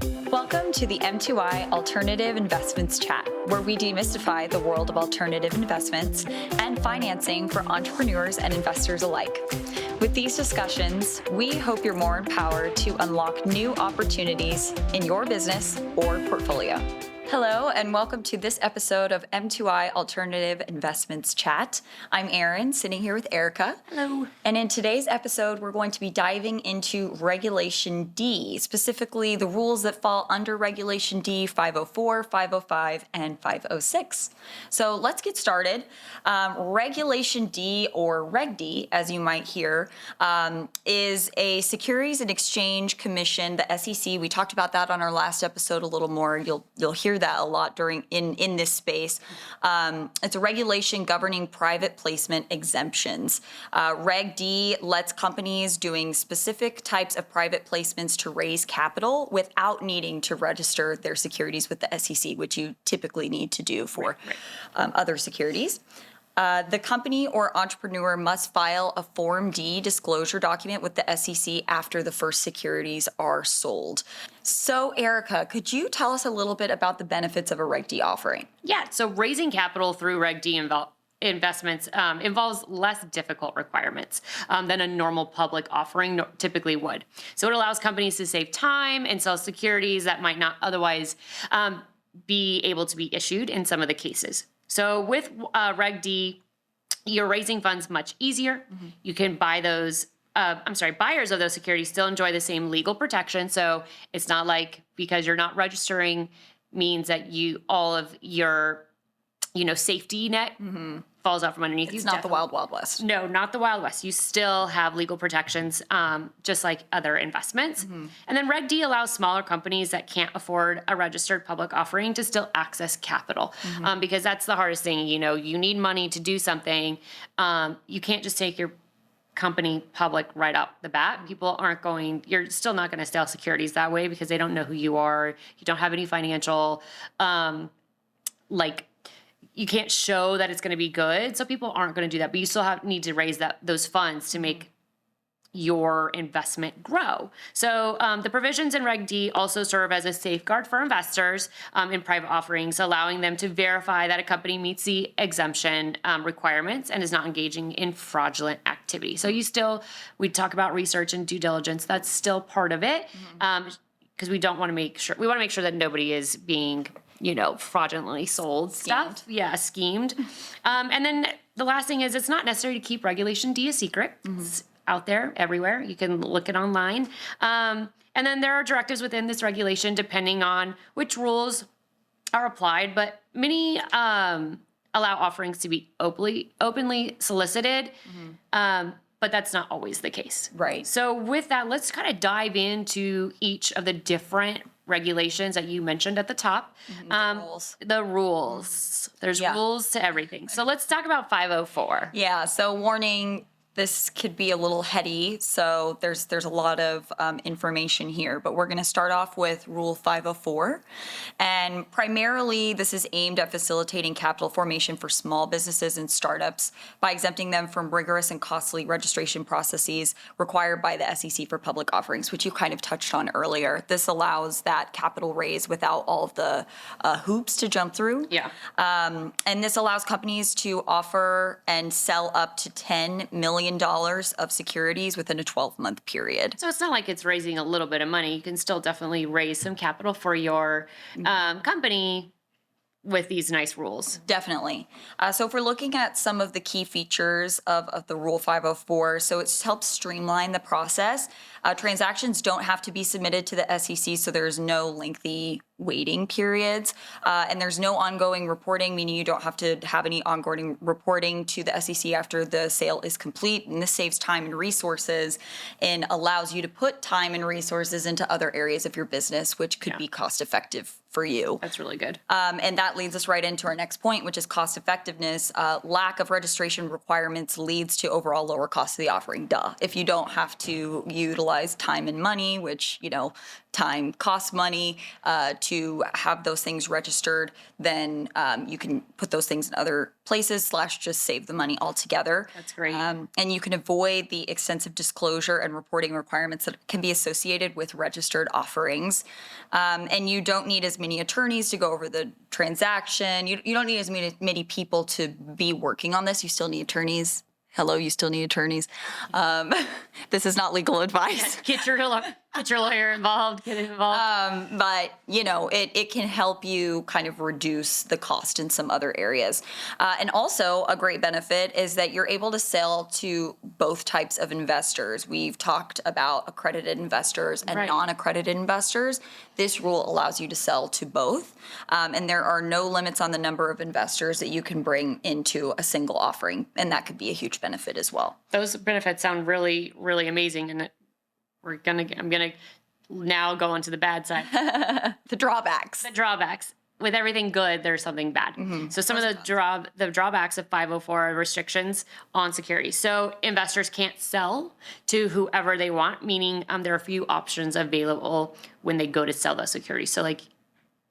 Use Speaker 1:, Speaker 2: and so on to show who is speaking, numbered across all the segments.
Speaker 1: Welcome to the M2I Alternative Investments Chat, where we demystify the world of alternative investments and financing for entrepreneurs and investors alike. With these discussions, we hope you're more empowered to unlock new opportunities in your business or portfolio. Hello, and welcome to this episode of M2I Alternative Investments Chat. I'm Erin, sitting here with Erica.
Speaker 2: Hello.
Speaker 1: And in today's episode, we're going to be diving into Regulation D, specifically the rules that fall under Regulation D 504, 505, and 506. So let's get started. Regulation D, or Reg D, as you might hear, is a Securities and Exchange Commission, the SEC. We talked about that on our last episode a little more. You'll hear that a lot in this space. It's a regulation governing private placement exemptions. Reg D lets companies doing specific types of private placements to raise capital without needing to register their securities with the SEC, which you typically need to do for other securities. The company or entrepreneur must file a Form D disclosure document with the SEC after the first securities are sold. So, Erica, could you tell us a little bit about the benefits of a Reg D offering?
Speaker 2: Yeah, so raising capital through Reg D investments involves less difficult requirements than a normal public offering typically would. So it allows companies to save time and sell securities that might not otherwise be able to be issued in some of the cases. So with Reg D, you're raising funds much easier. Mm-hmm. You can buy those, buyers of those securities still enjoy the same legal protection. So it's not like because you're not registering means that all of your, safety net falls out from underneath you.
Speaker 1: It's not the Wild Wild West.
Speaker 2: No, not the Wild West. You still have legal protections, just like other investments. Mm-hmm. And then Reg D allows smaller companies that can't afford a registered public offering to still access capital, because that's the hardest thing. You need money to do something. You can't just take your company public right out the bat. You're still not going to sell securities that way because they don't know who you are. You don't have any financial, you can't show that it's going to be good, so people aren't going to do that. But you still need to raise those funds to make your investment grow. So the provisions in Reg D also serve as a safeguard for investors in private offerings, allowing them to verify that a company meets the exemption requirements and is not engaging in fraudulent activity. So we talk about research and due diligence. That's still part of it, because we want to make sure that nobody is being fraudulently sold stuff. Yeah, schemed. And then the last thing is it's not necessary to keep Regulation D a secret. Mm-hmm. It's out there everywhere. You can look it online. And then there are directives within this regulation depending on which rules are applied, but many allow offerings to be openly solicited. Mm-hmm. But that's not always the case.
Speaker 1: Right.
Speaker 2: So with that, let's kind of dive into each of the different regulations that you mentioned at the top.
Speaker 1: Mm-hmm.
Speaker 2: The rules. There's rules to everything. So let's talk about 504.
Speaker 1: Yeah, so warning, this could be a little heady, so there's a lot of information here, but we're going to start off with Rule 504, and primarily this is aimed at facilitating capital formation for small businesses and startups by exempting them from rigorous and costly registration processes required by the SEC for public offerings, which you kind of touched on earlier. This allows that capital raise without all of the hoops to jump through.
Speaker 2: Yeah.
Speaker 1: And this allows companies to offer and sell up to $10 million of securities within a 12-month period.
Speaker 2: So it's not like it's raising a little bit of money. You can still definitely raise some capital for your company with these nice rules.
Speaker 1: Definitely. So if we're looking at some of the key features of the Rule 504, so it helps streamline the process. Transactions don't have to be submitted to the SEC, so there's no lengthy waiting periods, and there's no ongoing reporting, meaning you don't have to have any ongoing reporting to the SEC after the sale is complete, and this saves time and resources and allows you to put time and resources into other areas of your business, which could be cost effective for you.
Speaker 2: That's really good.
Speaker 1: And that leads us right into our next point, which is cost effectiveness. Lack of registration requirements leads to overall lower cost of the offering. Duh. If you don't have to utilize time and money, which, time costs money, to have those things registered, then you can put those things in other places / just save the money altogether.
Speaker 2: That's great.
Speaker 1: And you can avoid the extensive disclosure and reporting requirements that can be associated with registered offerings. And you don't need as many attorneys to go over the transaction. You don't need as many people to be working on this. You still need attorneys. Hello, you still need attorneys. This is not legal advice.
Speaker 2: Get your lawyer involved. Get involved.
Speaker 1: But, it can help you kind of reduce the cost in some other areas. And also a great benefit is that you're able to sell to both types of investors. We've talked about accredited investors and
Speaker 2: Right.
Speaker 1: non-accredited investors. This rule allows you to sell to both. And there are no limits on the number of investors that you can bring into a single offering. And that could be a huge benefit as well.
Speaker 2: Those benefits sound really, really amazing. And I'm going to now go into the bad side.
Speaker 1: The drawbacks.
Speaker 2: The drawbacks. With everything good, there's something bad. So some of the drawbacks of 504 are restrictions on security. So investors can't sell to whoever they want, meaning there are a few options available when they go to sell the security. So like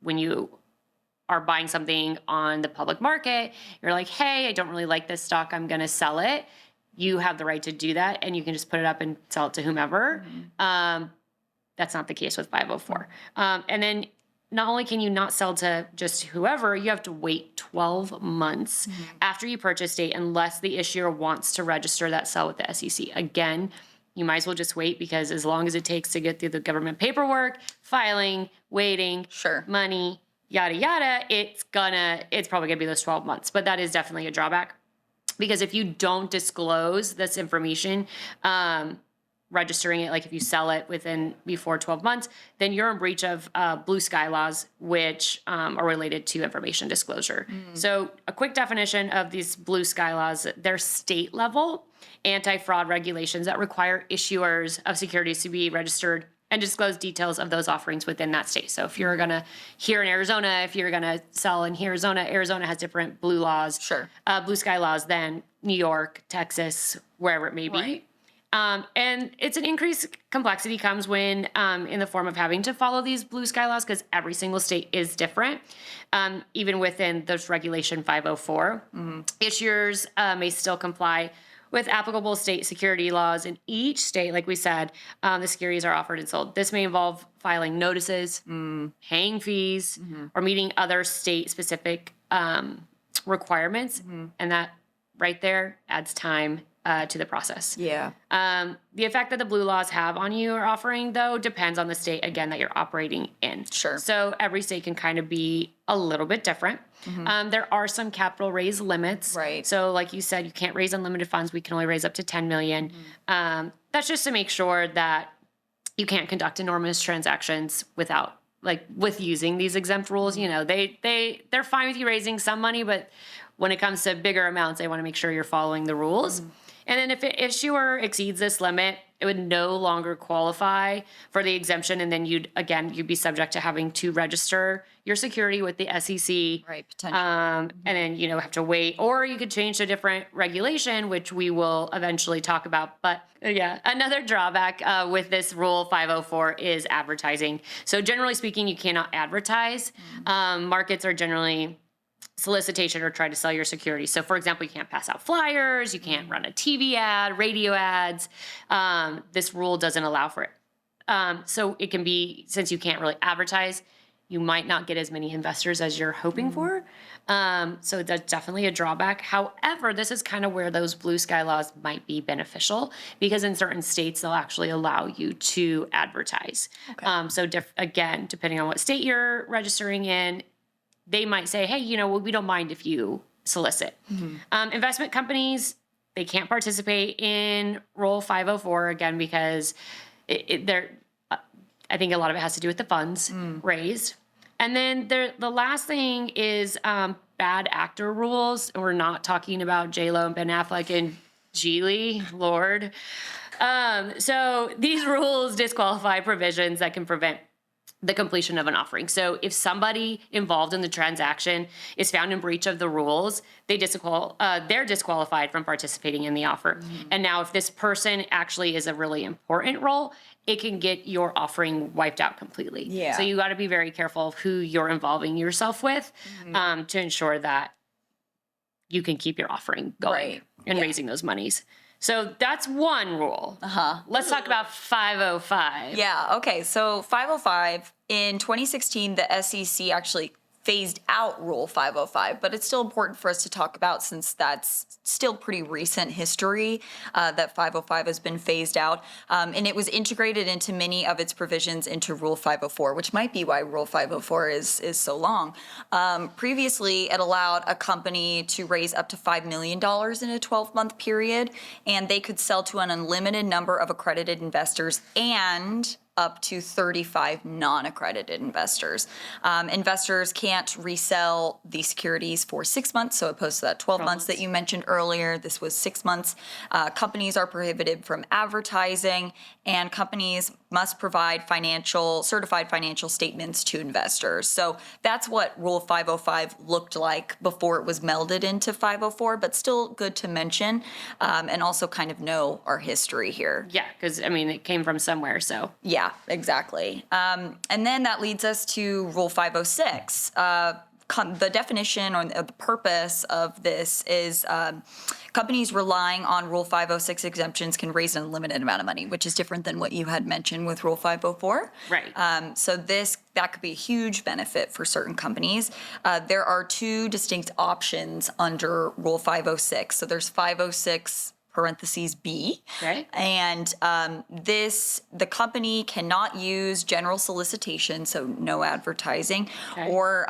Speaker 2: when you are buying something on the public market, you're like, hey, I don't really like this stock, I'm going to sell it. You have the right to do that, and you can just put it up and sell it to whomever. That's not the case with 504. And then not only can you not sell to just whoever, you have to wait 12 months after you purchase date unless the issuer wants to register that sell with the SEC. Again, you might as well just wait, because as long as it takes to get through the government paperwork, filing, waiting,
Speaker 1: Sure.
Speaker 2: money, yada, yada, it's probably gonna be those 12 months. But that is definitely a drawback, because if you don't disclose this information, registering it, like if you sell it before 12 months, then you're in breach of blue sky laws, which are related to information disclosure. So a quick definition of these blue sky laws: they're state level anti-fraud regulations that require issuers of securities to be registered and disclose details of those offerings within that state. So if you're gonna, here in Arizona, if you're gonna sell in Arizona has different blue laws,
Speaker 1: Sure.
Speaker 2: Blue sky laws than New York, Texas, wherever it may be.
Speaker 1: Right.
Speaker 2: And it's an increased complexity comes when in the form of having to follow these blue sky laws, because every single state is different. Even within this regulation 504, issuers may still comply with applicable state security laws in each state. Like we said, the securities are offered and sold. This may involve filing notices, paying fees, or meeting other state-specific requirements, and that right there adds time to the process.
Speaker 1: Yeah.
Speaker 2: The effect that the blue laws have on you or offering, though, depends on the state, again, that you're operating in.
Speaker 1: Sure.
Speaker 2: So every state can kind of be a little bit different. There are some capital raise limits.
Speaker 1: Right.
Speaker 2: So like you said, you can't raise unlimited funds. We can only raise up to 10 million. That's just to make sure that you can't conduct enormous transactions with using these exempt rules. They're fine with you raising some money, but when it comes to bigger amounts, they want to make sure you're following the rules. And then if an issuer exceeds this limit, it would no longer qualify for the exemption. And then you'd be subject to having to register your security with the SEC.
Speaker 1: Right, potentially.
Speaker 2: And then, have to wait, or you could change to a different regulation, which we will eventually talk about. But yeah, another drawback with this rule 504 is advertising. So generally speaking, you cannot advertise. Markets are generally solicitation or try to sell your security. So for example, you can't pass out flyers, you can't run a TV ad, radio ads. This rule doesn't allow for it. So it can be, since you can't really advertise, you might not get as many investors as you're hoping for. So that's definitely a drawback. However, this is kind of where those blue sky laws might be beneficial, because in certain states, they'll actually allow you to advertise.
Speaker 1: Okay.
Speaker 2: So again, depending on what state you're registering in, they might say, hey, we don't mind if you solicit. Investment companies, they can't participate in Rule 504, again, because I think a lot of it has to do with the funds raised. And then the last thing is bad actor rules. And we're not talking about J-Lo and Ben Affleck and Geely, Lord. So these rules disqualify provisions that can prevent the completion of an offering. So if somebody involved in the transaction is found in breach of the rules, they're disqualified from participating in the offer. And now if this person actually is a really important role, it can get your offering wiped out completely.
Speaker 1: Yeah.
Speaker 2: So you got to be very careful of who you're involving yourself with to ensure that you can keep your offering going and raising those monies. So that's one rule. Let's talk about 505.
Speaker 1: Yeah, okay. So 505, in 2016, the SEC actually phased out Rule 505, but it's still important for us to talk about since that's still pretty recent history that 505 has been phased out. And it was integrated into many of its provisions into Rule 504, which might be why Rule 504 is so long. Previously, it allowed a company to raise up to $5 million in a 12-month period, and they could sell to an unlimited number of accredited investors and up to 35 non-accredited investors. Investors can't resell these securities for 6 months, so opposed to that 12 months that you mentioned earlier, this was 6 months. Companies are prohibited from advertising, and companies must provide certified financial statements to investors. So that's what Rule 505 looked like before it was melded into 504, but still good to mention and also kind of know our history here.
Speaker 2: Yeah, because, I mean, it came from somewhere, so.
Speaker 1: Yeah, exactly. And then that leads us to Rule 506. The definition or the purpose of this is companies relying on Rule 506 exemptions can raise an unlimited amount of money, which is different than what you had mentioned with Rule 504.
Speaker 2: Right.
Speaker 1: So that could be a huge benefit for certain companies. There are two distinct options under Rule 506. So there's 506 parentheses B.
Speaker 2: Right.
Speaker 1: And the company cannot use general solicitation, so no advertising, or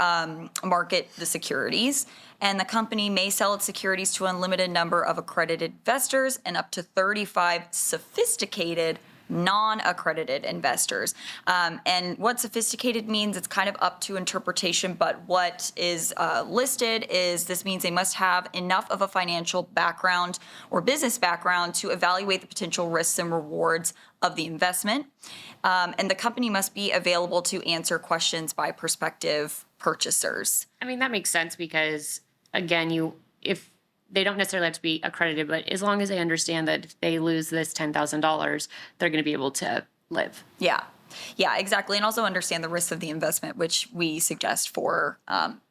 Speaker 1: market the securities. And the company may sell its securities to an unlimited number of accredited investors and up to 35 sophisticated non-accredited investors. And what sophisticated means, it's kind of up to interpretation, but what is listed is this means they must have enough of a financial background or business background to evaluate the potential risks and rewards of the investment. And the company must be available to answer questions by prospective purchasers.
Speaker 2: I mean, that makes sense because, again, if they don't necessarily have to be accredited, but as long as they understand that if they lose this $10,000, they're going to be able to live.
Speaker 1: Yeah, exactly. And also understand the risks of the investment, which we suggest for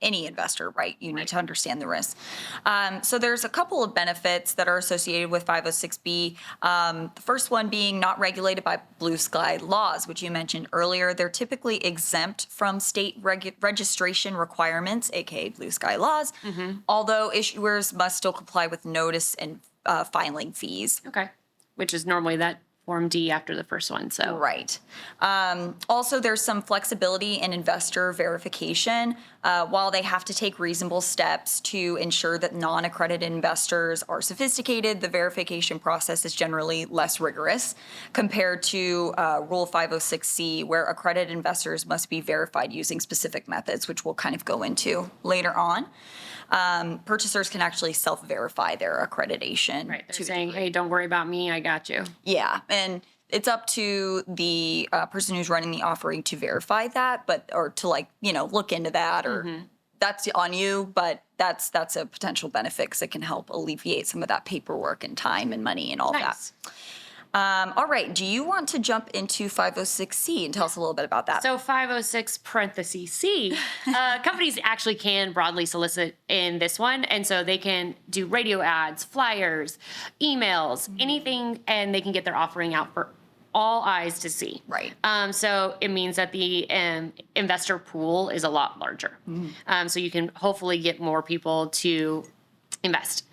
Speaker 1: any investor, right? You need to understand the risks. So there's a couple of benefits that are associated with 506B. The first one being not regulated by blue sky laws, which you mentioned earlier. They're typically exempt from state registration requirements, aka blue sky laws, although issuers must still comply with notice and filing fees.
Speaker 2: Okay. Which is normally that Form D after the first one, so.
Speaker 1: Right. Also, there's some flexibility in investor verification. While they have to take reasonable steps to ensure that non-accredited investors are sophisticated, the verification process is generally less rigorous compared to Rule 506C, where accredited investors must be verified using specific methods, which we'll kind of go into later on. Purchasers can actually self-verify their accreditation.
Speaker 2: Right, they're saying, hey, don't worry about me, I got you.
Speaker 1: Yeah, and it's up to the person who's running the offering to verify that, or to look into that, or that's on you, but that's a potential benefit because it can help alleviate some of that paperwork and time and money and all that. All right, do you want to jump into 506C and tell us a little bit about that?
Speaker 2: So 506 parentheses C, companies actually can broadly solicit in this one. And so they can do radio ads, flyers, emails, anything, and they can get their offering out for all eyes to see.
Speaker 1: Right.
Speaker 2: So it means that the investor pool is a lot larger. So you can hopefully get more people to invest.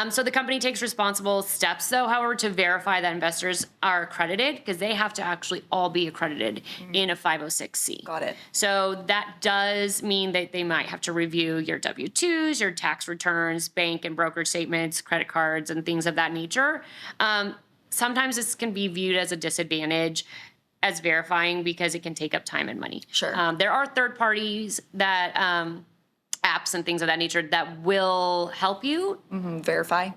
Speaker 2: So the company takes responsible steps, though, however, to verify that investors are accredited, because they have to actually all be accredited in a 506C.
Speaker 1: Got it.
Speaker 2: So that does mean that they might have to review your W-2s, your tax returns, bank and brokerage statements, credit cards, and things of that nature. Sometimes this can be viewed as a disadvantage as verifying because it can take up time and money.
Speaker 1: Sure.
Speaker 2: There are third parties that apps and things of that nature that will help you verify,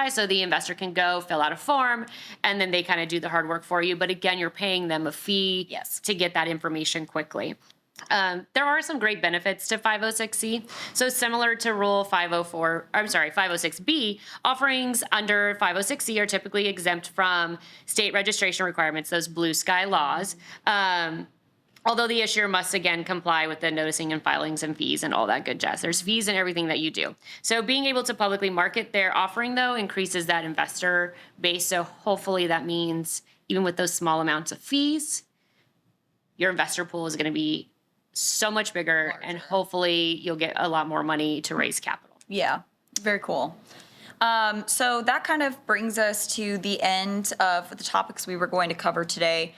Speaker 2: so the investor can go fill out a form and then they kind of do the hard work for you. But again, you're paying them a fee to get that information quickly. There are some great benefits to 506C. So similar to Rule 506B, offerings under 506C are typically exempt from state registration requirements, those blue sky laws. Although the issuer must, again, comply with the noticing and filings and fees and all that good jazz. There's fees in everything that you do. So being able to publicly market their offering, though, increases that investor base. So hopefully that means even with those small amounts of fees, your investor pool is going to be so much bigger, and hopefully you'll get a lot more money to raise capital.
Speaker 1: Yeah, very cool. So that kind of brings us to the end of the topics we were going to cover today.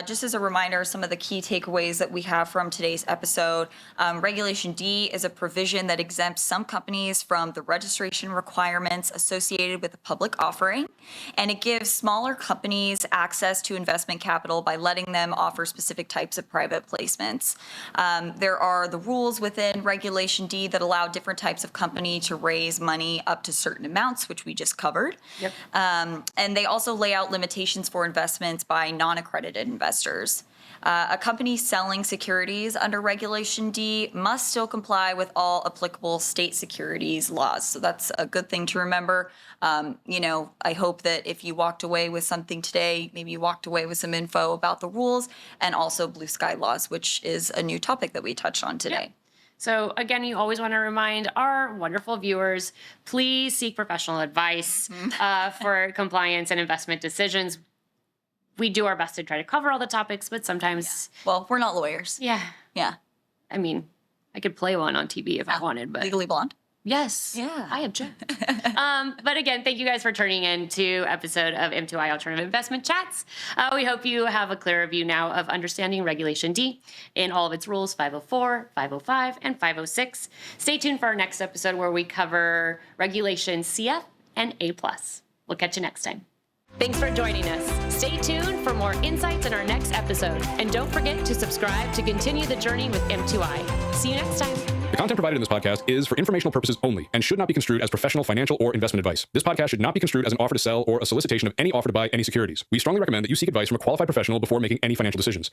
Speaker 1: Just as a reminder, some of the key takeaways that we have from today's episode. Regulation D is a provision that exempts some companies from the registration requirements associated with a public offering, and it gives smaller companies access to investment capital by letting them offer specific types of private placements. There are the rules within Regulation D that allow different types of company to raise money up to certain amounts, which we just covered.
Speaker 2: Yep.
Speaker 1: And they also lay out limitations for investments by non-accredited investors. A company selling securities under Regulation D must still comply with all applicable state securities laws. So that's a good thing to remember. I hope that if you walked away with something today, maybe you walked away with some info about the rules and also blue sky laws, which is a new topic that we touched on today.
Speaker 2: Yep. So again, you always want to remind our wonderful viewers, please seek professional advice for compliance and investment decisions. We do our best to try to cover all the topics, but sometimes...
Speaker 1: Yeah. Well, we're not lawyers.
Speaker 2: Yeah.
Speaker 1: Yeah.
Speaker 2: I mean, I could play one on TV if I wanted, but...
Speaker 1: Legally Blonde?
Speaker 2: Yes.
Speaker 1: Yeah.
Speaker 2: I object. But again, thank you guys for turning in to episode of M2I Alternative Investment Chats. We hope you have a clearer view now of understanding Regulation D in all of its rules, 504, 505, and 506. Stay tuned for our next episode where we cover Regulation CF and A+. We'll catch you next time. Thanks for joining us. Stay tuned for more insights in our next episode. And don't forget to subscribe to continue the journey with M2I. See you next time.
Speaker 3: The content provided in this podcast is for informational purposes only and should not be construed as professional, financial, or investment advice. This podcast should not be construed as an offer to sell or a solicitation of any offer to buy any securities. We strongly recommend that you seek advice from a qualified professional before making any financial decisions.